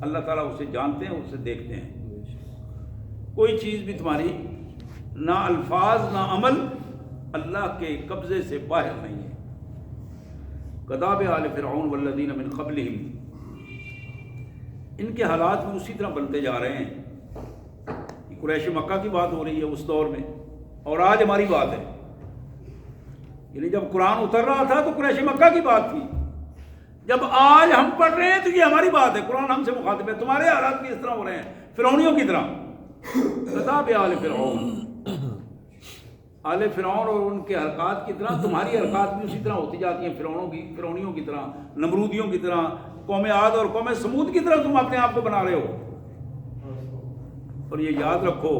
اللہ تعالیٰ اسے جانتے ہیں، اسے دیکھتے ہیں. کوئی چیز بھی تمہاری نہ الفاظ نہ عمل اللہ کے قبضے سے باہر نہیں ہے. کداب آل فرعون والذین من قبلہم، ان کے حالات بھی اسی طرح بنتے جا رہے ہیں. قریش مکہ کی بات ہو رہی ہے اس دور میں، اور آج ہماری بات ہے. یعنی جب قرآن اتر رہا تھا تو قریش مکہ کی بات تھی، جب آج ہم پڑھ رہے ہیں تو یہ ہماری بات ہے. قرآن ہم سے مخاطب ہے. تمہارے حالات بھی اس طرح ہو رہے ہیں، فرعونیوں کی طرح. کتاب آل فرعون، آل فرعون اور ان کے حرکات کی طرح تمہاری حرکات بھی اسی طرح ہوتی جاتی ہیں، فرعونیوں کی طرح، نمرودیوں کی طرح، قوم عاد اور قوم سمود کی طرح تم اپنے آپ کو بنا رہے ہو. اور یہ یاد رکھو،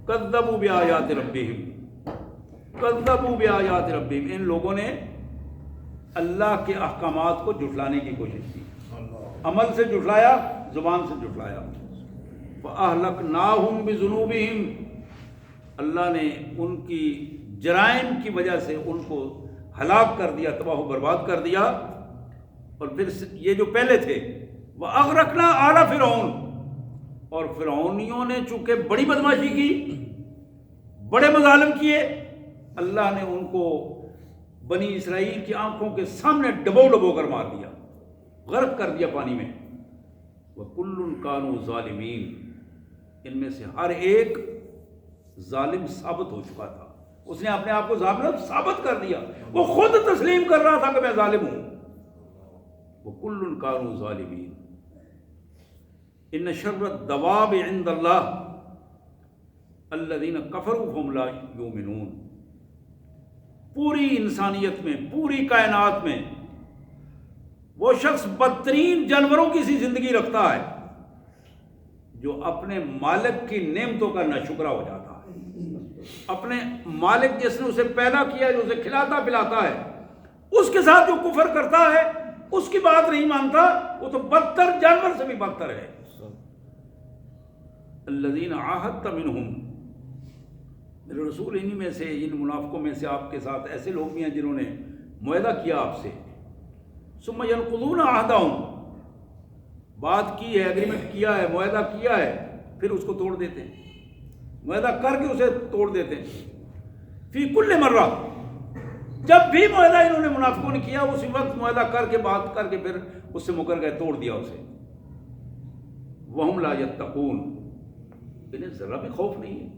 کذبوا بآیات ربہم، کذبوا بآیات ربہم، ان لوگوں نے اللہ کے احکامات کو جھٹلانے کی کوشش کی. عمل سے جھٹلایا، زبان سے جھٹلایا. فَأَهْلَكْنَاهُمْ بِذُنُوبِهِمْ، اللہ نے ان کی جرائم کی وجہ سے ان کو ہلاک کر دیا، تباہ و برباد کر دیا. اور پھر یہ جو پہلے تھے، وَأَغْرَقْنَا آلَ فِرْعَوْنَ، اور فرعونیوں نے چونکہ بڑی بدماشی کی، بڑے مظالم کیے، اللہ نے ان کو بنی اسرائیل کی آنکھوں کے سامنے ڈبو ڈبو کر مار دیا، غرق کر دیا پانی میں. وَكُلٌّ كَانُوا ظَالِمِينَ، ان میں سے ہر ایک ظالم ثابت ہو چکا تھا. اس نے اپنے آپ کو ظالم ثابت کر دیا، وہ خود تسلیم کر رہا تھا کہ میں ظالم ہوں. وَكُلٌّ كَانُوا ظَالِمِينَ. ان شر الدواب عند اللہ الذین کفروا فهم لا یؤمنون. پوری انسانیت میں، پوری کائنات میں وہ شخص بدترین جانوروں کی سی زندگی رکھتا ہے جو اپنے مالک کی نعمتوں کا ناشکرا ہو جاتا ہے. اپنے مالک جس نے اسے پیدا کیا ہے، جو اسے کھلاتا پلاتا ہے، اس کے ساتھ جو کفر کرتا ہے، اس کی بات نہیں مانتا، وہ تو بدتر جانور سے بھی بدتر ہے. الذین عاہدت منہم، میرے رسول انہی میں سے، ان منافقوں میں سے آپ کے ساتھ ایسے لوگ بھی ہیں جنہوں نے معاہدہ کیا آپ سے. ثم ینقضون عہدہم، بات کی ہے، ایگریمنٹ کیا ہے، معاہدہ کیا ہے، پھر اس کو توڑ دیتے ہیں، معاہدہ کر کے اسے توڑ دیتے ہیں. فی کل مرہ، جب بھی معاہدہ انہوں نے منافقوں نے کیا، اسی وقت معاہدہ کر کے بات کر کے پھر اس سے مکر گئے، توڑ دیا اسے. وہم لا یتقون، انہیں ذرا بھی خوف نہیں ہے.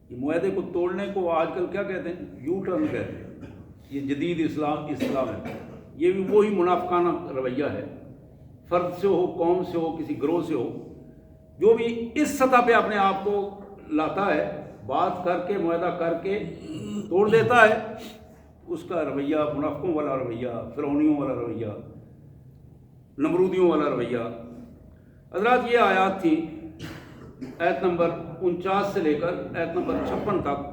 یہ معاہدے کو توڑنے کو آج کل کیا کہتے ہیں؟ یو ٹرن کہتے ہیں. یہ جدید اسلام ہے. یہ بھی وہی منافقانہ رویہ ہے. فرد سے ہو، قوم سے ہو، کسی گروہ سے ہو، جو بھی اس سطح پہ اپنے آپ کو لاتا ہے، بات کر کے معاہدہ کر کے توڑ دیتا ہے، اس کا رویہ منافقوں والا رویہ، فرعونیوں والا رویہ، نمرودیوں والا رویہ. حضرات یہ آیات تھی آیت نمبر 49 سے لے کر آیت نمبر 56 تک.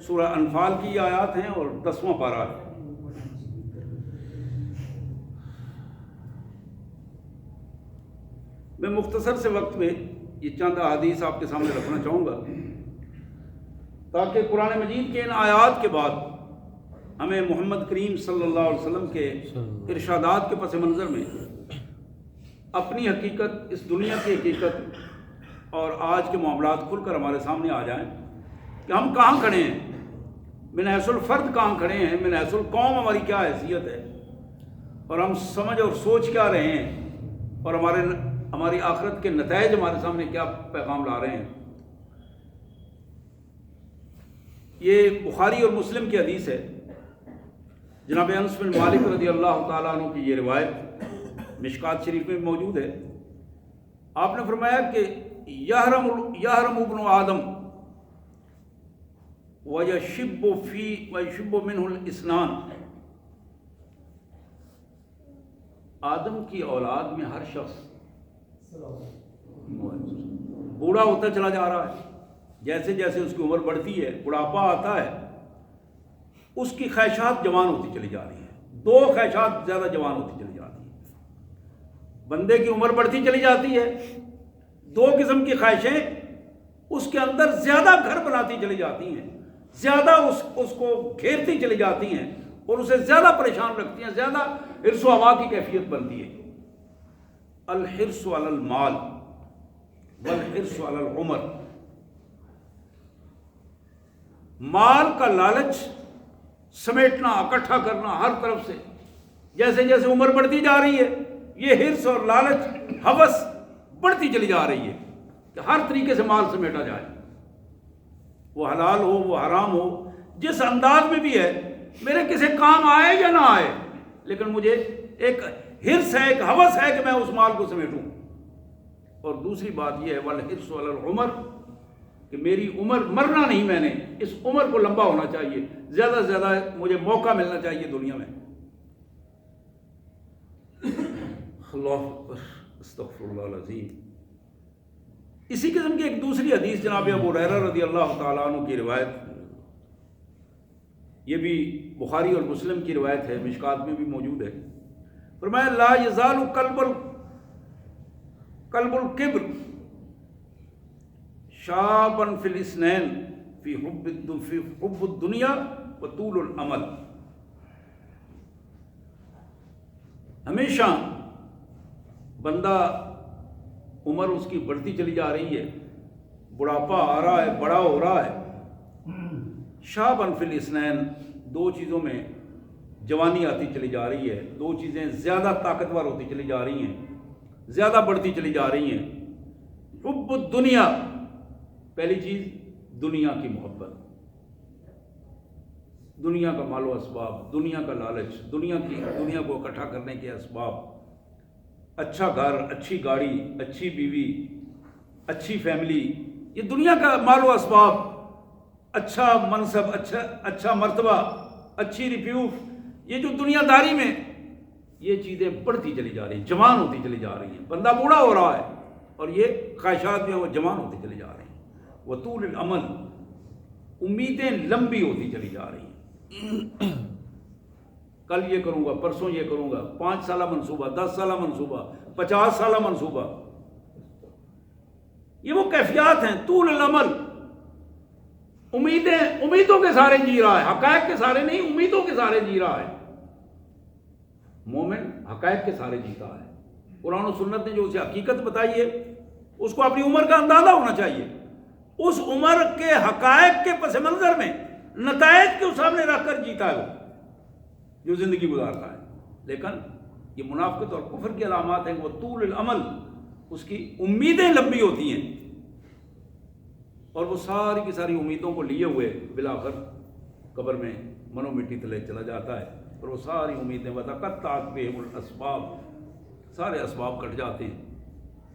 سورہ انفال کی یہ آیات ہیں اور 10واں پارہ ہے. میں مختصر سے وقت میں یہ چند احادیث آپ کے سامنے رکھنا چاہوں گا تاکہ قرآن مجید کے ان آیات کے بعد ہمیں محمد کریم صلی اللہ علیہ وسلم کے ارشادات کے پس منظر میں اپنی حقیقت، اس دنیا کی حقیقت اور آج کے معاملات کھل کر ہمارے سامنے آ جائیں کہ ہم کہاں کھڑے ہیں، من حیث الفرد کہاں کھڑے ہیں، من حیث القوم ہماری کیا حیثیت ہے، اور ہم سمجھ اور سوچ کیا رہے ہیں، اور ہماری آخرت کے نتائج ہمارے سامنے کیا پیغام لا رہے ہیں. یہ بخاری اور مسلم کی حدیث ہے. جناب انس بن مالک رضی اللہ تعالیٰ عنہ کی یہ روایت مشکات شریف میں موجود ہے. آپ نے فرمایا کہ یحرم ابن آدم ویشب منہ الاسنان، آدم کی اولاد میں ہر شخص بوڑھا ہوتا چلا جا رہا ہے. جیسے جیسے اس کی عمر بڑھتی ہے، بڑھاپا آتا ہے، اس کی خواہشات جوان ہوتی چلی جا رہی ہیں. دو خواہشات زیادہ جوان ہوتی چلی جاتی ہیں. بندے کی عمر بڑھتی چلی جاتی ہے، دو قسم کی خواہشیں اس کے اندر زیادہ گھر بناتی چلی جاتی ہیں، زیادہ اس کو گھیرتی چلی جاتی ہیں. اور اسے زیادہ پریشان رکھتی ہیں، زیادہ حرص و ہوا کی کیفیت بنتی ہے۔ الحرص علی المال والحرص علی العمر، مال کا لالچ سمیٹنا، اکٹھا کرنا ہر طرف سے، جیسے جیسے عمر بڑھتی جا رہی ہے یہ حرص اور لالچ، ہوس بڑھتی چلی جا رہی ہے کہ ہر طریقے سے مال سمیٹا جائے، وہ حلال ہو وہ حرام ہو، جس انداز میں بھی ہے، میرے کسی کام آئے یا نہ آئے، لیکن مجھے ایک حرص ہے، ایک ہوس ہے کہ میں اس مال کو سمیٹوں۔ اور دوسری بات یہ ہے والحرص علی العمر، کہ میری عمر مرنا نہیں، میں نے اس عمر کو لمبا ہونا چاہیے، زیادہ سے زیادہ مجھے موقع ملنا چاہیے دنیا میں۔ اللہ اکبر، استغفر اللہ العظیم۔ اسی قسم کی ایک دوسری حدیث جناب ابو ہریرہ رضی اللہ تعالیٰ عنہ کی روایت، یہ بھی بخاری اور مسلم کی روایت ہے، مشکات میں بھی موجود ہے۔ فرمایا لا یزال قلب الکبر شابا فی الاثنین فی حب الدنیا وطول العمل، ہمیشہ بندہ عمر اس کی بڑھتی چلی جا رہی ہے، بڑھاپا آ رہا ہے، بڑا ہو رہا ہے، شابا فی الاثنین، دو چیزوں میں جوانی آتی چلی جا رہی ہے، دو چیزیں زیادہ طاقتور ہوتی چلی جا رہی ہیں، زیادہ بڑھتی چلی جا رہی ہیں۔ حب الدنیا، پہلی چیز دنیا کی محبت، دنیا کا مال و اسباب، دنیا کا لالچ، دنیا کو اکٹھا کرنے کے اسباب، اچھا گھر، اچھی گاڑی، اچھی بیوی، اچھی فیملی، یہ دنیا کا مال و اسباب، اچھا منصب، اچھا مرتبہ، اچھی ریپیوٹ، یہ جو دنیا داری میں یہ چیزیں بڑھتی چلی جا رہی ہیں، جوان ہوتی چلی جا رہی ہیں، بندہ بوڑھا ہو رہا ہے اور یہ خواہشات میں وہ جوان ہوتی چلی جا رہی ہیں۔ وطول العمل، امیدیں لمبی ہوتی چلی جا رہی ہیں، کل یہ کروں گا، پرسوں یہ کروں گا، 5 سالہ منصوبہ، 10 سالہ منصوبہ، 50 سالہ منصوبہ، یہ وہ کیفیات ہیں۔ طول العمل، امیدوں کے سارے جی رہا ہے، حقائق کے سارے نہیں، امیدوں کے سارے جی رہا ہے۔ مومن حقائق کے سارے جیتا ہے، قرآن و سنت نے جو اسے حقیقت بتائی ہے اس کو اپنی عمر کا اندازہ ہونا چاہیے، اس عمر کے حقائق کے پس منظر میں نتائج کے سامنے رکھ کر جیتا ہے وہ جو زندگی گزارتا ہے۔ لیکن یہ منافقت اور کفر کی علامات ہیں، وہ طول العمل، اس کی امیدیں لمبی ہوتی ہیں اور وہ ساری کی ساری امیدوں کو لیے ہوئے بالآخر قبر میں منو مٹی تلے چلا جاتا ہے، اور وہ ساری امیدیں وتقطعت بہم الاسباب، سارے اسباب کٹ جاتے ہیں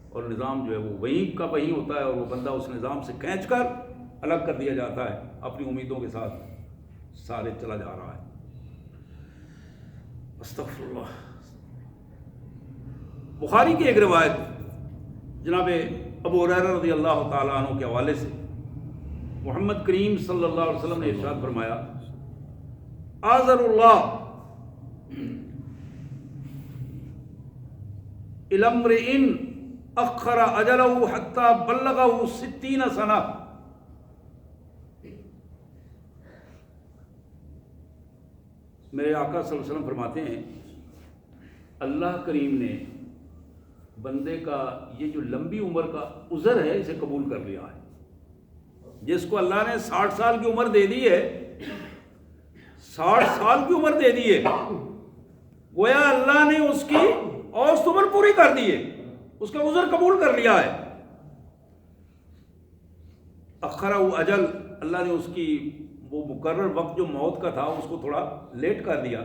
اور نظام جو ہے وہ وہیں کا وہیں ہوتا ہے، اور وہ بندہ اس نظام سے کھینچ کر الگ کر دیا جاتا ہے، اپنی امیدوں کے ساتھ سارے چلا جا رہا ہے۔ استغفر اللہ۔ بخاری کی ایک روایت جناب ابو ہریرہ رضی اللہ تعالیٰ عنہ کے حوالے سے محمد کریم صلی اللہ علیہ وسلم نے ارشاد فرمایا آذر اللہ الی امرئ اخر اجلہ حتی بلغہ 60 سنہ، میرے آقا صلی اللہ علیہ وسلم فرماتے ہیں اللہ کریم نے بندے کا یہ جو لمبی عمر کا عذر ہے اسے قبول کر لیا ہے۔ جس کو اللہ نے 60 سال کی عمر دے دی ہے، 60 سال کی عمر دے دی ہے، گویا اللہ نے اس کی اوسط عمر پوری کر دی ہے، اس کا عذر قبول کر لیا ہے۔ اخرہ اجل، اللہ نے اس کی وہ مقرر وقت جو موت کا تھا اس کو تھوڑا لیٹ کر دیا،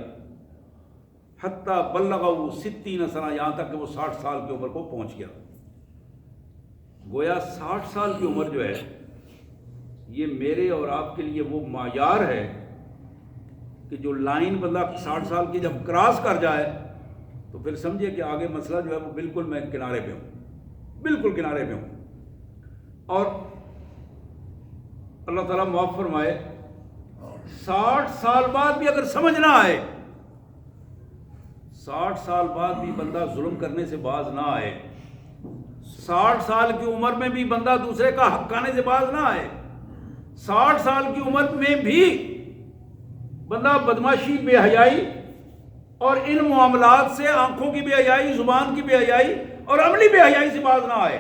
حتیٰ بلغہ 60 سنہ، یہاں تک کہ وہ 60 سال کی عمر کو پہنچ گیا۔ گویا 60 سال کی عمر جو ہے یہ میرے اور آپ کے لیے وہ معیار ہے کہ جو لائن بندہ 60 سال کی جب کراس کر جائے تو پھر سمجھے کہ آگے مسئلہ جو ہے وہ بالکل میں کنارے پہ ہوں، بالکل کنارے پہ ہوں۔ اور اللہ تعالیٰ معاف فرمائے 60 سال بعد بھی اگر سمجھ نہ آئے، 60 سال بعد بھی بندہ ظلم کرنے سے باز نہ آئے، 60 سال کی عمر میں بھی بندہ دوسرے کا حق کھانے سے باز نہ آئے، 60 سال کی عمر میں بھی بندہ بدماشی، بے حیائی اور ان معاملات سے، آنکھوں کی بے حیائی، زبان کی بے حیائی اور عملی بے حیائی سے باز نہ آئے۔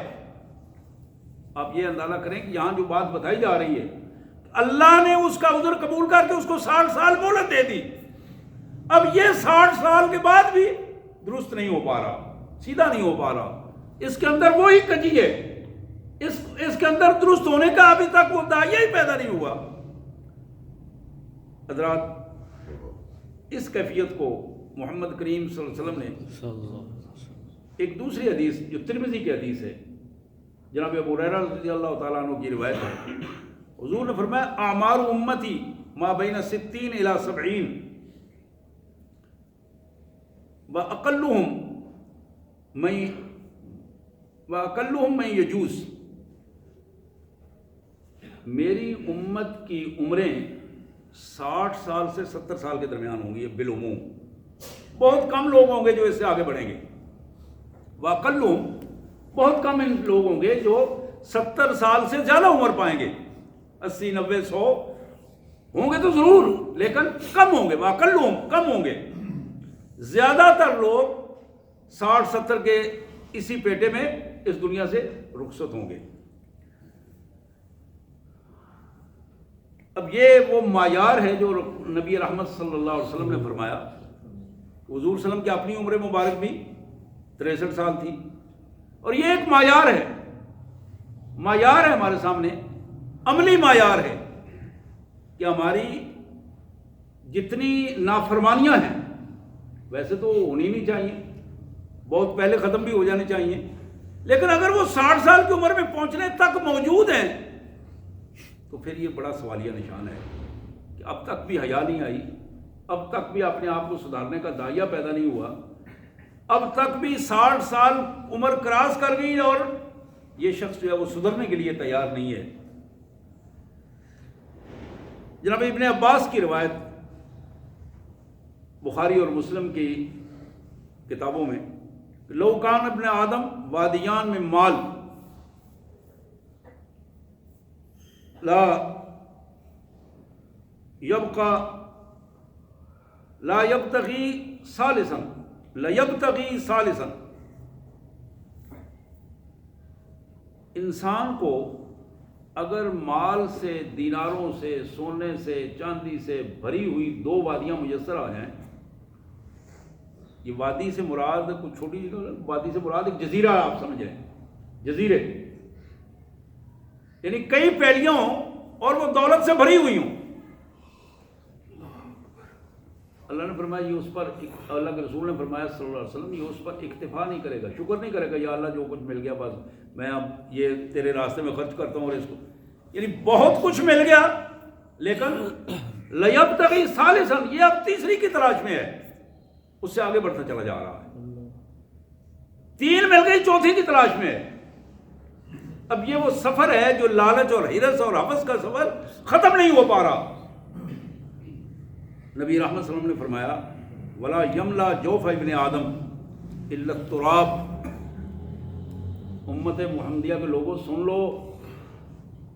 آپ یہ اندازہ کریں کہ یہاں جو بات بتائی جا رہی ہے، اللہ نے اس کا عذر قبول کر کے اس کو 60 سال مہلت دے دی۔ اب یہ 60 سال کے بعد بھی درست نہیں ہو پا رہا، سیدھا نہیں ہو پا رہا، اس کے اندر وہی کجی ہے، اس کے اندر درست ہونے کا ابھی تک وہ داعیہ ہی پیدا نہیں ہوا۔ حضرات، اس کیفیت کو محمد کریم صلی اللہ علیہ وسلم نے ایک دوسری حدیث جو ترمذی کی حدیث ہے، جناب ابو ہریرہ رضی اللہ تعالیٰ عنہ کی روایت ہے، حضور نے فرمایا اعمار امتی ما بین 60 الی 70 وَأَقَلُّهُمْ مَن يَجُوزُ، میری امت کی عمریں 60 سال سے 70 سال کے درمیان ہوں گی بالعموم، بہت کم لوگ ہوں گے جو اس سے آگے بڑھیں گے۔ وَأَقَلُّهُمْ، بہت کم ان لوگ ہوں گے جو 70 سال سے زیادہ عمر پائیں گے، 80 90 100 ہوں گے تو ضرور، لیکن کم ہوں گے، وَأَقَلُّهُمْ، کم ہوں گے۔ زیادہ تر لوگ 60 70 کے اسی پیٹے میں اس دنیا سے رخصت ہوں گے۔ اب یہ وہ معیار ہے جو نبی رحمت صلی اللہ علیہ وسلم نے فرمایا۔ حضور صلی اللہ علیہ وسلم کی اپنی عمر مبارک بھی 63 سال تھی، اور یہ ایک معیار ہے، معیار ہے ہمارے سامنے، عملی معیار ہے کہ ہماری جتنی نافرمانیاں ہیں ویسے تو ہونی نہیں چاہیے، بہت پہلے ختم بھی ہو جانی چاہیے، لیکن اگر وہ 60 سال کی عمر میں پہنچنے تک موجود ہیں تو پھر یہ بڑا سوالیہ نشان ہے کہ اب تک بھی حیا نہیں آئی، اب تک بھی اپنے آپ کو سدھارنے کا داعیہ پیدا نہیں ہوا، اب تک بھی 60 سال عمر کراس کر گئی اور یہ شخص جو ہے وہ سدھرنے کے لیے تیار نہیں ہے۔ جناب ابن عباس کی روایت بخاری اور مسلم کی کتابوں میں، لو کان ابن آدم وادیان میں مال لا یبتغی ثالثا لیبتغی ثالثا، انسان کو اگر مال سے، دیناروں سے، سونے سے، چاندی سے بھری ہوئی 2 وادیاں میسر آ جائیں، یہ وادی سے مراد کچھ چھوٹی جگہ، وادی سے مراد ایک جزیرہ ہے، آپ سمجھ رہے ہیں، جزیرے یعنی کئی پیڑیاں ہوں اور وہ دولت سے بھری ہوئی ہوں، اللہ نے فرمایا یہ اس پر، اللہ کے رسول نے فرمایا صلی اللہ علیہ وسلم، یہ اس پر اکتفا نہیں کرے گا، شکر نہیں کرے گا، یا اللہ جو کچھ مل گیا بس میں اب یہ تیرے راستے میں خرچ کرتا ہوں، اور اس کو یعنی بہت کچھ مل گیا لیکن لیبتغی ثالثا، یہ اب تیسری کی تلاش میں ہے، اس سے آگے بڑھتا چلا جا رہا ہے، 3 مل گئی، چوتھی کی تلاش میں ہے۔ اب یہ وہ سفر ہے جو لالچ اور ہرس اور ہوس کا سفر ختم نہیں ہو پا رہا۔ نبی رحمت صلی اللہ علیہ وسلم نے فرمایا ولا یملا جوف ابن آدم الا التراب، امت محمدیہ کے لوگوں سن لو،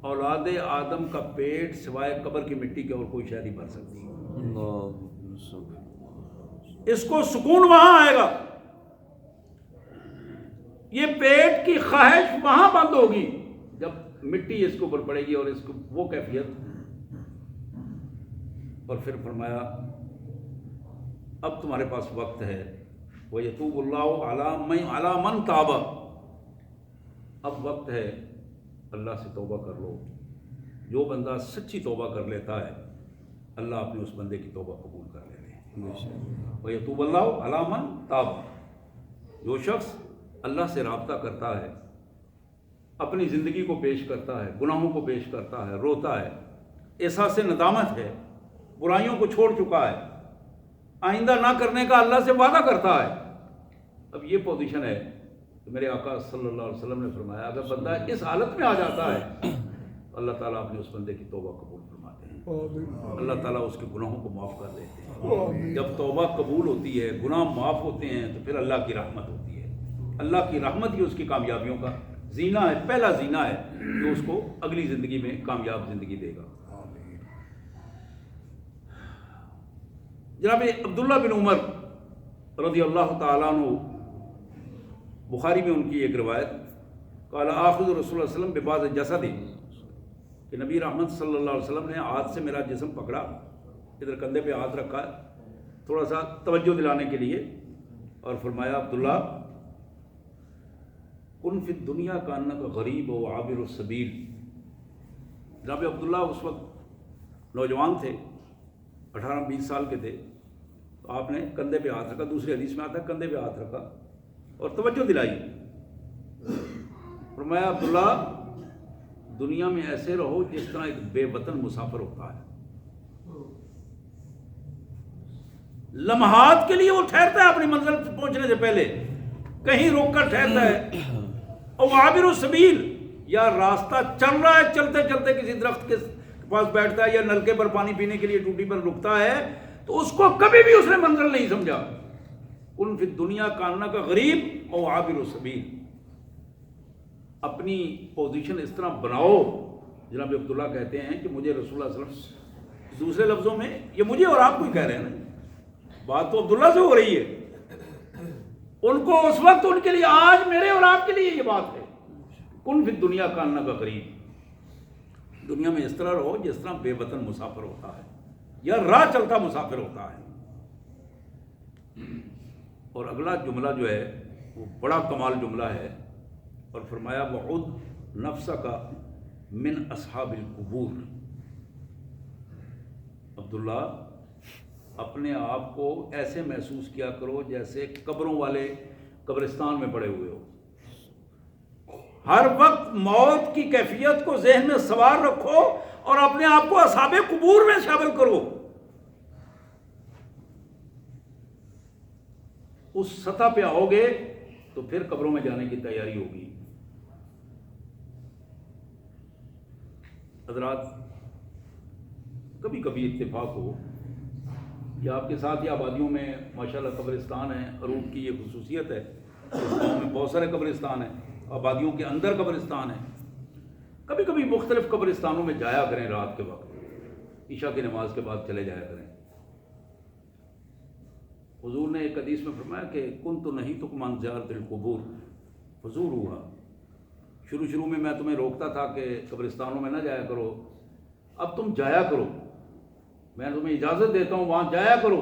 اولاد آدم کا پیٹ سوائے قبر کی مٹی کے اور کوئی شے نہیں بھر سکتی، اس کو سکون وہاں آئے گا، یہ پیٹ کی خواہش وہاں بند ہوگی جب مٹی اس کے اوپر پڑے گی، اور اس کو وہ کیفیت۔ اور پھر فرمایا اب تمہارے پاس وقت ہے، وَيَتُوبُ اللَّهُ عَلَى مَن تَابَ، اب وقت ہے اللہ سے توبہ کر لو، جو بندہ سچی توبہ کر لیتا ہے اللہ اپنے اس بندے کی توبہ قبول کر لیتے ہیں۔ وَيَتُوبُ اللَّهُ عَلَى مَن تَابَ، جو شخص اللہ سے رابطہ کرتا ہے، اپنی زندگی کو پیش کرتا ہے، گناہوں کو پیش کرتا ہے، روتا ہے، احساس ندامت ہے، برائیوں کو چھوڑ چکا ہے، آئندہ نہ کرنے کا اللہ سے وعدہ کرتا ہے، اب یہ پوزیشن ہے کہ میرے آقا صلی اللہ علیہ وسلم نے فرمایا اگر بندہ اس حالت میں آ جاتا ہے اللہ تعالیٰ اپنے اس بندے کی توبہ قبول فرماتے ہیں، اللہ تعالیٰ اس کے گناہوں کو معاف کر دیتے ہیں۔ جب توبہ قبول ہوتی ہے، گناہ معاف ہوتے ہیں، تو پھر اللہ کی رحمت ہوتی ہے، اللہ کی رحمت ہی اس کی کامیابیوں کا زینہ ہے، پہلا زینہ ہے جو اس کو اگلی زندگی میں کامیاب زندگی دے گا۔ جناب عبداللہ بن عمر رضی اللہ تعالیٰ عنہ، بخاری میں ان کی ایک روایت، قال آخذ رسول اللہ صلی اللہ علیہ وسلم ببعض جسد، کہ نبی رحمت صلی اللہ علیہ وسلم نے ہاتھ سے میرا جسم پکڑا، ادھر کندھے پہ ہاتھ رکھا تھوڑا سا توجہ دلانے کے لیے، اور فرمایا عبداللہ کن فی الدنیا کانک غریب و عابر السبیل۔ جناب عبداللہ اس وقت نوجوان تھے، 18-20 سال کے تھے، تو آپ نے کندھے پہ ہاتھ رکھا، دوسری حدیث میں آتا ہے کندھے پہ ہاتھ رکھا اور توجہ دلائی، فرمایا عبداللہ دنیا میں ایسے رہو جس طرح ایک بے وطن مسافر ہوتا ہے، لمحات کے لیے وہ ٹھہرتا ہے اپنی منزل پہنچنے سے پہلے، کہیں روک کر ٹھہرتا ہے، اور عابر السبیل، یا راستہ چل رہا ہے، چلتے چلتے کسی درخت کے پاس بیٹھتا ہے یا نلکے پر پانی پینے کے لیے ٹوٹی پر رکتا ہے، تو اس کو کبھی بھی اس نے منزل نہیں سمجھا۔ کن فی الدنیا کانک غریب اور عابر السبیل، اپنی پوزیشن اس طرح بناؤ۔ جناب عبداللہ کہتے ہیں کہ مجھے رسول اللہ صلی اللہ علیہ وسلم، دوسرے لفظوں میں یہ مجھے اور آپ کو ہی کہہ رہے ہیں نا، بات تو عبداللہ سے ہو رہی ہے، ان کو اس وقت، ان کے لیے آج میرے اور آپ کے لیے یہ بات ہے، کن فی الدنیا کانک غریب، دنیا میں اس طرح رہو جس طرح بے وطن مسافر ہوتا ہے یا راہ چلتا مسافر ہوتا ہے۔ اور اگلا جملہ جو ہے وہ بڑا کمال جملہ ہے، اور فرمایا وعد نفسک من اصحاب القبور۔ عبداللہ اپنے آپ کو ایسے محسوس کیا کرو جیسے قبروں والے قبرستان میں پڑے ہوئے ہو، ہر وقت موت کی کیفیت کو ذہن میں سوار رکھو اور اپنے آپ کو اصحاب قبور میں شامل کرو۔ اس سطح پہ آؤ گے تو پھر قبروں میں جانے کی تیاری ہوگی۔ حضرات کبھی کبھی اتفاق ہو یا آپ کے ساتھ یا آبادیوں میں ماشاءاللہ قبرستان ہیں، عروب کی یہ خصوصیت ہے، اس گاؤں میں بہت سارے قبرستان ہیں، آبادیوں کے اندر قبرستان ہیں، کبھی کبھی مختلف قبرستانوں میں جایا کریں، رات کے وقت عشاء کی نماز کے بعد چلے جایا کریں۔ حضور نے ایک حدیث میں فرمایا کہ کن تو نہیں تو عن زیارت القبور حضور ہوا، شروع میں میں تمہیں روکتا تھا کہ قبرستانوں میں نہ جایا کرو، اب تم جایا کرو، میں تمہیں اجازت دیتا ہوں، وہاں جایا کرو،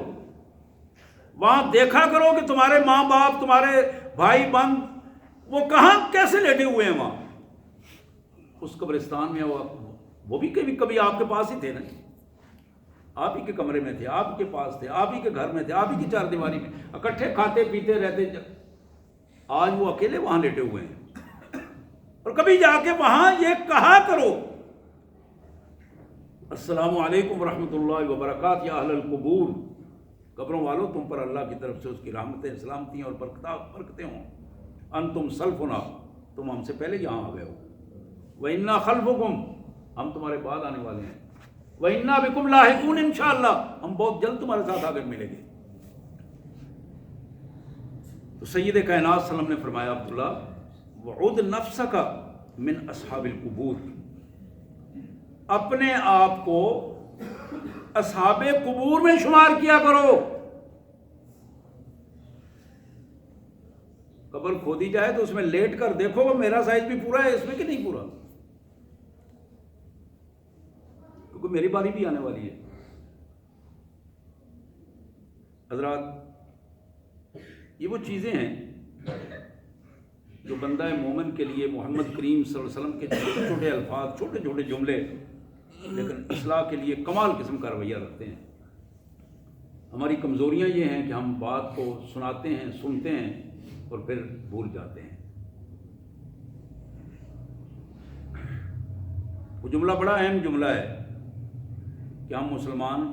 وہاں دیکھا کرو کہ تمہارے ماں باپ، تمہارے بھائی بہن وہ کہاں کیسے لیٹے ہوئے ہیں وہاں اس قبرستان میں، وہ بھی کبھی آپ کے پاس ہی تھے نا، آپ ہی کے کمرے میں تھے، آپ ہی کے پاس تھے، آپ ہی کے گھر میں تھے، آپ ہی کی چار دیواری میں اکٹھے کھاتے پیتے رہتے، آج وہ اکیلے وہاں لیٹے ہوئے ہیں۔ اور کبھی جا کے وہاں یہ کہا کرو السلام علیکم ورحمۃ اللہ وبرکاتہ یا اہل القبور، قبروں والوں تم پر اللہ کی طرف سے اس کی رحمتیں، سلامتیں اور برکتیں ہوں، انتم سلفنا، تم ہم سے پہلے یہاں آ گئے ہو، وَإِنَّا خَلْفُكُمْ، ہم تمہارے بعد آنے والے ہیں، وَإِنَّا بِكُمْ لَاحِقُونَ انشاءاللہ، ہم بہت جلد تمہارے ساتھ آ کر ملیں گے۔ تو سید کائنات صلی اللہ علیہ وسلم نے فرمایا عبداللہ وعد نفسک من اصحاب القبور، اپنے آپ کو اصحاب قبور میں شمار کیا کرو۔ قبر کھودی جائے تو اس میں لیٹ کر دیکھو کہ میرا سائز بھی پورا ہے اس میں کہ نہیں پورا، کیونکہ میری باری بھی آنے والی ہے۔ حضرات یہ وہ چیزیں ہیں جو بندہ مومن کے لیے محمد کریم صلی اللہ علیہ وسلم کے چھوٹے چھوٹے الفاظ، چھوٹے چھوٹے جملے، لیکن اصلاح کے لیے کمال قسم کا رویہ رکھتے ہیں۔ ہماری کمزوریاں یہ ہیں کہ ہم بات کو سناتے ہیں، سنتے ہیں اور پھر بھول جاتے ہیں۔ وہ جملہ بڑا اہم جملہ ہے کہ ہم مسلمان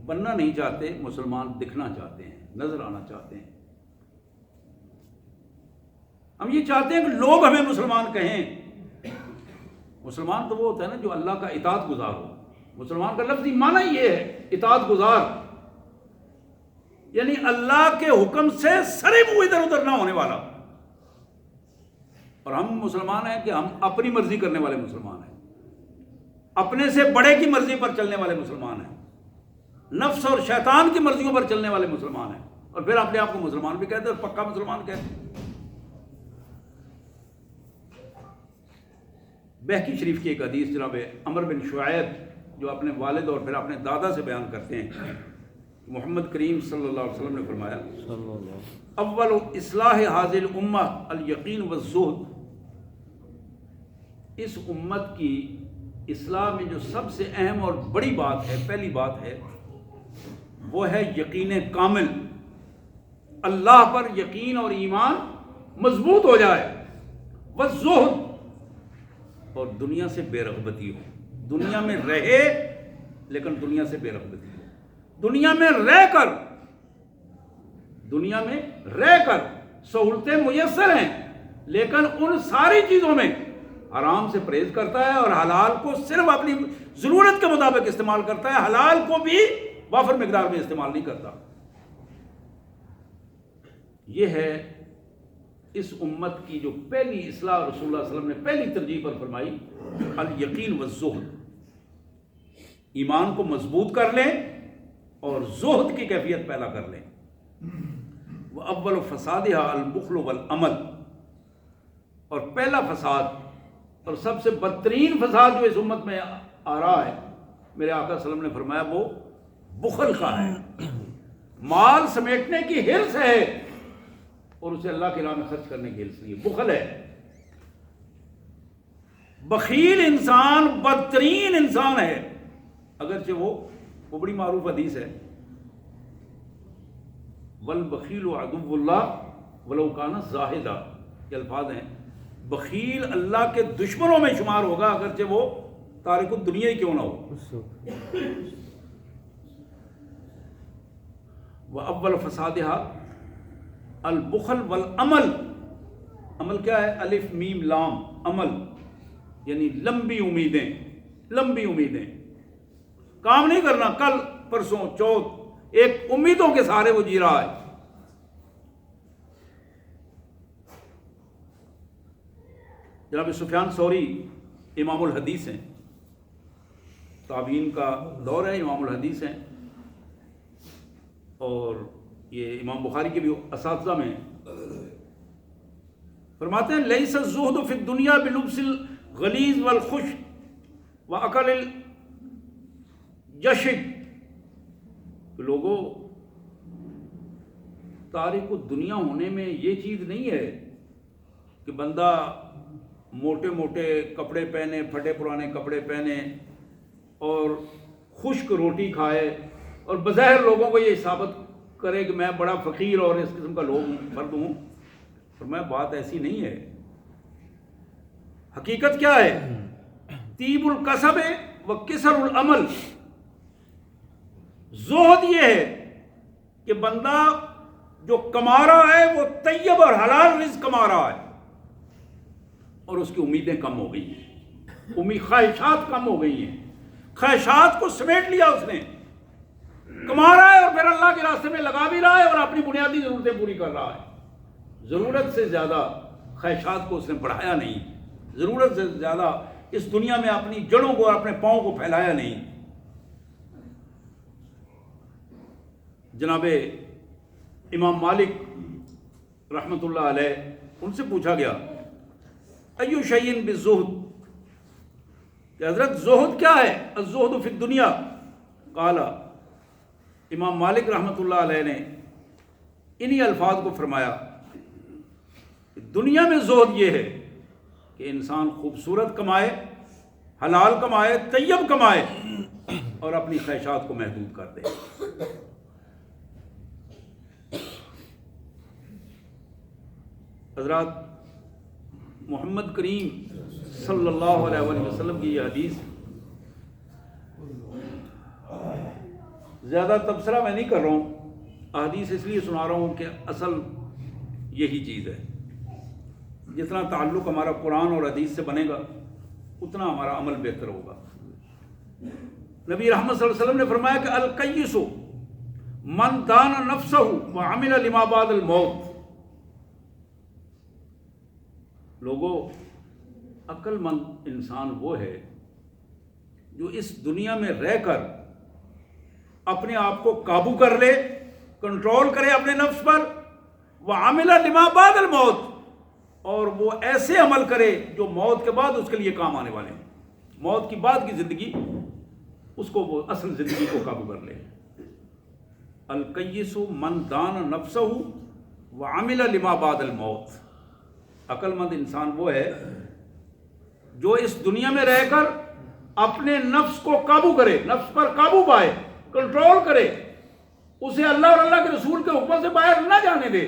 بننا نہیں چاہتے، مسلمان دکھنا چاہتے ہیں، نظر آنا چاہتے ہیں۔ ہم یہ چاہتے ہیں کہ لوگ ہمیں مسلمان کہیں۔ مسلمان تو وہ ہوتا ہے نا جو اللہ کا اطاعت گزار ہو۔ مسلمان کا لفظی معنی یہ ہے اطاعت گزار، یعنی اللہ کے حکم سے سرے منہ ادھر ادھر نہ ہونے والا۔ اور ہم مسلمان ہیں کہ ہم اپنی مرضی کرنے والے مسلمان ہیں، اپنے سے بڑے کی مرضی پر چلنے والے مسلمان ہیں۔ نفس اور شیطان کی مرضیوں پر چلنے والے مسلمان ہیں، اور پھر اپنے آپ کو مسلمان بھی کہتے ہیں اور پکا مسلمان کہتے ہیں۔ بہقی شریف کی ایک حدیث جناب عمر بن شعیب جو اپنے والد اور پھر اپنے دادا سے بیان کرتے ہیں، محمد کریم صلی اللہ علیہ وسلم نے فرمایا اول اصلاح حاضل الامہ الیقین والزہد، اس امت کی اصلاح میں جو سب سے اہم اور بڑی بات ہے، پہلی بات ہے وہ ہے یقین کامل، اللہ پر یقین اور ایمان مضبوط ہو جائے، والزہد، اور دنیا سے بے رغبتی ہو، دنیا میں رہے لیکن دنیا سے بے رغبتی ہو، دنیا میں رہ کر سہولتیں میسر ہیں لیکن ان ساری چیزوں میں حرام سے پرہیز کرتا ہے اور حلال کو صرف اپنی ضرورت کے مطابق استعمال کرتا ہے، حلال کو بھی وافر مقدار میں استعمال نہیں کرتا۔ یہ ہے اس امت کی جو پہلی اصلاح رسول اللہ صلی اللہ علیہ وسلم نے پہلی ترجیح پر فرمائی، الیقین والزہد، ایمان کو مضبوط کر لیں اور زہد کی کیفیت پیدا کر لیں۔ وَأَوَّلُ فَسَادِهَا الْبُخْلُ وَالْعَمَلُ، اور پہلا فساد اور سب سے بدترین فساد جو اس امت میں آ رہا ہے، میرے آقا صلی اللہ علیہ وسلم نے فرمایا وہ بخل کا ہے، مال سمیٹنے کی حرص ہے اور اسے اللہ کی راہ میں خرچ کرنے کی حرص نہیں ہے، بخل ہے۔ بخیل انسان بدترین انسان ہے، اگرچہ وہ بڑی معروف حدیث ہے، والبخیل عدو اللہ ولو کان زاہدا، یہ الفاظ ہیں، بخیل اللہ کے دشمنوں میں شمار ہوگا اگرچہ وہ تارک الدنیا ہی کیوں نہ ہو۔ وَأَوَّلُ فَسَادِهَا البخل والعمل، عمل کیا ہے؟ الف میم لام، عمل یعنی لمبی امیدیں، کام نہیں کرنا، کل پرسوں چوتھ، ایک امیدوں کے سہارے وہ جی رہا ہے۔ جناب سفیان ثوری امام الحدیث ہیں، تابعین کا دور ہے، امام الحدیث ہیں، اور یہ امام بخاری کے بھی اساتذہ میں فرماتے ہیں لیس الزہد فی الدنیا بلبس الغلیظ والخشک واکل الجشب، لوگوں تارک الدنیا ہونے میں یہ چیز نہیں ہے کہ بندہ موٹے موٹے کپڑے پہنے، پھٹے پرانے کپڑے پہنے اور خشک روٹی کھائے اور بظاہر لوگوں کو یہ ثابت کرے کہ میں بڑا فقیر اور اس قسم کا فرد ہوں۔ فرمایا بات ایسی نہیں ہے، حقیقت کیا ہے؟ طیب الکسب و کسر العمل، زہد یہ ہے کہ بندہ جو کما رہا ہے وہ طیب اور حلال رزق کما رہا ہے اور اس کی امیدیں کم ہو گئی ہیں، خواہشات کم ہو گئی ہیں، خواہشات کو سمیٹ لیا اس نے، کما رہا ہے اور پھر اللہ کے راستے میں لگا بھی رہا ہے اور اپنی بنیادی ضرورتیں پوری کر رہا ہے، ضرورت سے زیادہ خواہشات کو اس نے بڑھایا نہیں، ضرورت سے زیادہ اس دنیا میں اپنی جڑوں کو اور اپنے پاؤں کو پھیلایا نہیں۔ جناب امام مالک رحمۃ اللہ علیہ، ان سے پوچھا گیا ایو شیء بالزہد، کہ حضرت زہد کیا ہے؟ الزہد فی الدنیا، قال، امام مالک رحمۃ اللہ علیہ نے انہی الفاظ کو فرمایا کہ دنیا میں زہد یہ ہے کہ انسان خوبصورت کمائے، حلال کمائے، طیب کمائے اور اپنی خواہشات کو محدود کر دے۔ حضرات، محمد کریم صلی اللہ علیہ وآلہ وسلم کی یہ حدیث، زیادہ تبصرہ میں نہیں کر رہا ہوں، احادیث اس لیے سنا رہا ہوں کہ اصل یہی چیز ہے، جتنا تعلق ہمارا قرآن اور حدیث سے بنے گا اتنا ہمارا عمل بہتر ہوگا۔ نبی رحمت صلی اللہ علیہ وسلم نے فرمایا کہ القیس من دان نفسہ وعمل لما بعد الموت، لوگوں عقل مند انسان وہ ہے جو اس دنیا میں رہ کر اپنے آپ کو قابو کر لے، کنٹرول کرے اپنے نفس پر، وعمل لما بعد الموت، اور وہ ایسے عمل کرے جو موت کے بعد اس کے لیے کام آنے والے ہیں، موت کی بعد کی زندگی اس کو وہ اصل زندگی کو قابو کر لے۔ القیس من دان نفسہ وعمل لما بعد الموت، عقل مند انسان وہ ہے جو اس دنیا میں رہ کر اپنے نفس کو قابو کرے، نفس پر قابو پائے، کنٹرول کرے، اسے اللہ اور اللہ کے رسول کے حکم سے باہر نہ جانے دے،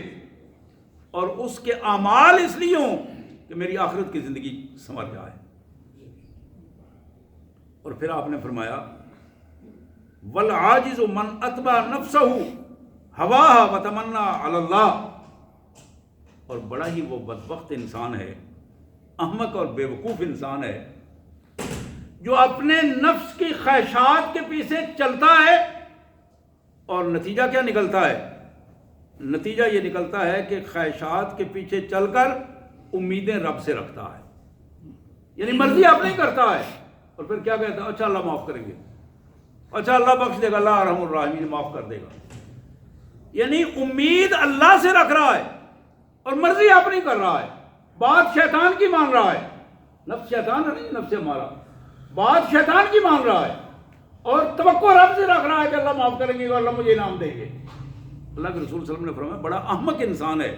اور اس کے اعمال اس لیے ہوں کہ میری آخرت کی زندگی سنور جائے۔ اور پھر آپ نے فرمایا والعاجز من اتبع نفسہ ہواها وتمنى علی اللہ، اور بڑا ہی وہ بدبخت انسان ہے، احمق اور بے وقوف انسان ہے جو اپنے نفس کی خواہشات کے پیچھے چلتا ہے، اور نتیجہ کیا نکلتا ہے؟ نتیجہ یہ نکلتا ہے کہ خواہشات کے پیچھے چل کر امیدیں رب سے رکھتا ہے، یعنی مرضی اپنی کرتا ہے، اور پھر کیا کہتا ہے؟ اچھا اللہ معاف کریں گے، اچھا اللہ بخش دے گا، اللہ ارحم الراحمین معاف کر دے گا، یعنی امید اللہ سے رکھ رہا ہے اور مرضی اپنی کر رہا ہے، بات شیطان کی مان رہا ہے، نفس شیطان ہے نہیں، نفس ہمارا، بات شیطان کی مان رہا ہے، اور توقع رب سے رکھ رہا ہے کہ اللہ معاف کریں گے اور اللہ مجھے انعام دیں گے۔ اللہ کے رسول صلی اللہ علیہ وسلم نے فرمایا بڑا احمق انسان ہے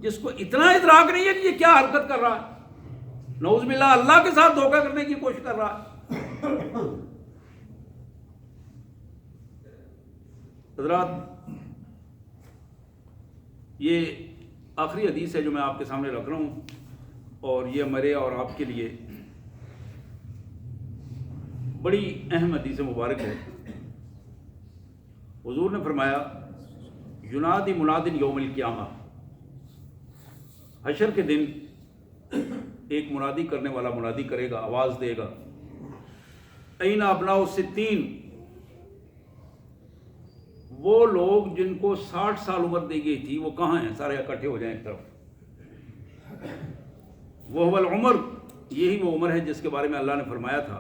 جس کو اتنا ادراک نہیں ہے کہ یہ کیا حرکت کر رہا ہے، نعوذ باللہ اللہ کے ساتھ دھوکہ کرنے کی کوشش کر رہا ہے۔ حضرات، یہ آخری حدیث ہے جو میں آپ کے سامنے رکھ رہا ہوں، اور یہ میرے اور آپ کے لیے بڑی اہم حدیث مبارک ہے۔ حضور نے فرمایا ینادی مناد یوم القیامہ، حشر کے دن ایک منادی کرنے والا منادی کرے گا، آواز دے گا، این ابناء الستین، وہ لوگ جن کو 60 سال عمر دی گئی تھی وہ کہاں ہیں؟ سارے اکٹھے ہو جائیں ایک طرف۔ وہ العمر، یہی وہ عمر ہے جس کے بارے میں اللہ نے فرمایا تھا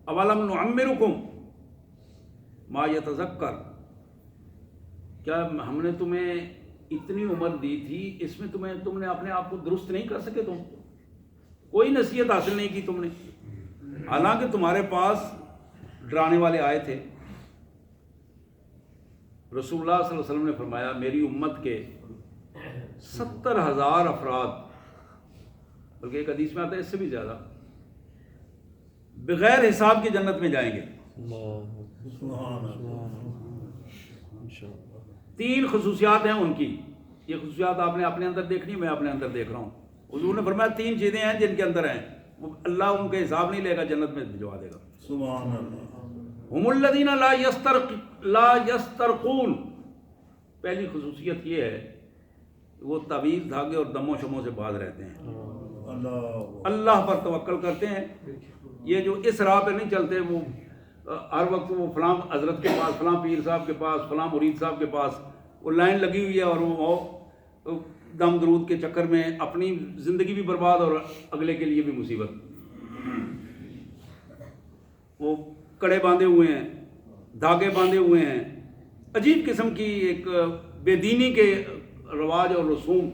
اولم نعمرکم ما یتذکر، کیا ہم نے تمہیں اتنی عمر دی تھی، اس میں تم نے اپنے آپ کو درست نہیں کر سکے؟ تم کوئی نصیحت حاصل نہیں کی تم نے، حالانکہ تمہارے پاس ڈرانے والے آئے تھے۔ رسول اللہ صلی اللہ علیہ وسلم نے فرمایا میری امت کے 70,000 افراد، بلکہ ایک حدیث میں آتا ہے اس سے بھی زیادہ، بغیر حساب کی جنت میں جائیں گے۔ 3 خصوصیات ہیں ان کی، یہ خصوصیات آپ نے اپنے اندر دیکھنی، میں اپنے اندر دیکھ رہا ہوں۔ حضور نے فرمایا 3 چیزیں ہیں جن کے اندر ہیں، وہ اللہ ان کے حساب نہیں لے گا، جنت میں بھجوا دے گا۔ سبحان اللہ۔ ہم الذین لا یسترقون، پہلی خصوصیت یہ ہے وہ تعویذ، دھاگے اور دموں شموں سے باز رہتے ہیں، اللہ پر توکل کرتے ہیں۔ یہ جو اس راہ پہ نہیں چلتے، وہ ہر وقت وہ فلاں حضرت کے پاس، فلاں پیر صاحب کے پاس، فلاں مرید صاحب کے پاس وہ لائن لگی ہوئی ہے، اور وہ دم درود کے چکر میں اپنی زندگی بھی برباد اور اگلے کے لیے بھی مصیبت۔ وہ کڑے باندھے ہوئے ہیں، دھاگے باندھے ہوئے ہیں، عجیب قسم کی ایک بے دینی کے رواج اور رسوم۔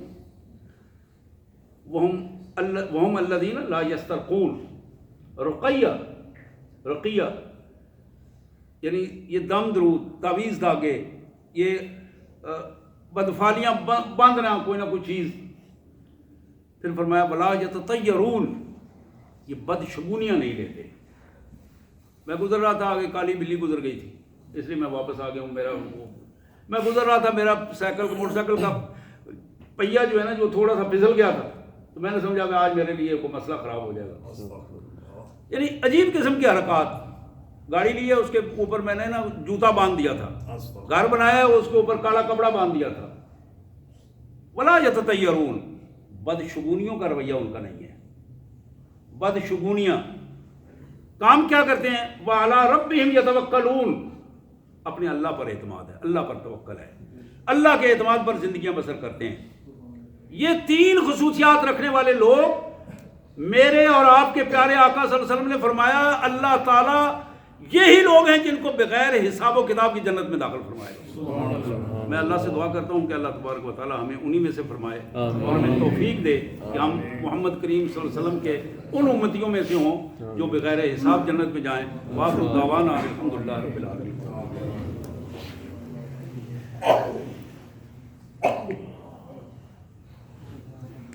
وہم الذین لا یسترقون، رقیہ یعنی یہ دم درود، تعویذ، دھاگے، یہ بدفالیاں باندھنا کوئی نہ کوئی چیز۔ پھر فرمایا ولا یتطیرون، یہ بدشگونیاں نہیں لیتے۔ میں گزر رہا تھا، آگے کالی بلی گزر گئی تھی، اس لیے میں واپس آ گیا ہوں۔ میں گزر رہا تھا، میرا موٹر سائیکل کا پہیا جو ہے نا، جو تھوڑا سا پھسل گیا تھا، تو میں نے سمجھا کہ آج میرے لیے کوئی مسئلہ خراب ہو جائے گا۔ یعنی عجیب قسم کی حرکات۔ گاڑی لی ہے، اس کے اوپر میں نے نا جوتا باندھ دیا تھا، گھر بنایا ہے، اس کے اوپر کالا کپڑا باندھ دیا تھا۔ ولا یتطیرون، بدشگونیوں کا رویہ ان کا نہیں ہے، بدشگونیاں۔ کام کیا کرتے ہیں؟ وعلی ربہم یتوکلون، اپنے اللہ پر اعتماد ہے، اللہ پر توکل ہے، اللہ کے اعتماد پر زندگیاں بسر کرتے ہیں۔ یہ 3 خصوصیات رکھنے والے لوگ، میرے اور آپ کے پیارے آقا صلی اللہ علیہ وسلم نے فرمایا اللہ تعالیٰ یہی لوگ ہیں جن کو بغیر حساب و کتاب کی جنت میں داخل فرمائے گا۔ میں اللہ سے دعا کرتا ہوں کہ اللہ تبارک و تعالی ہمیں انہی میں سے فرمائے اور ہمیں توفیق دے کہ ہم محمد کریم صلی اللہ علیہ وسلم کے ان امتیوں میں سے ہوں جو بغیر حساب جنت میں جائیں۔ وآخر دعوانا الحمدللہ رب العالمین۔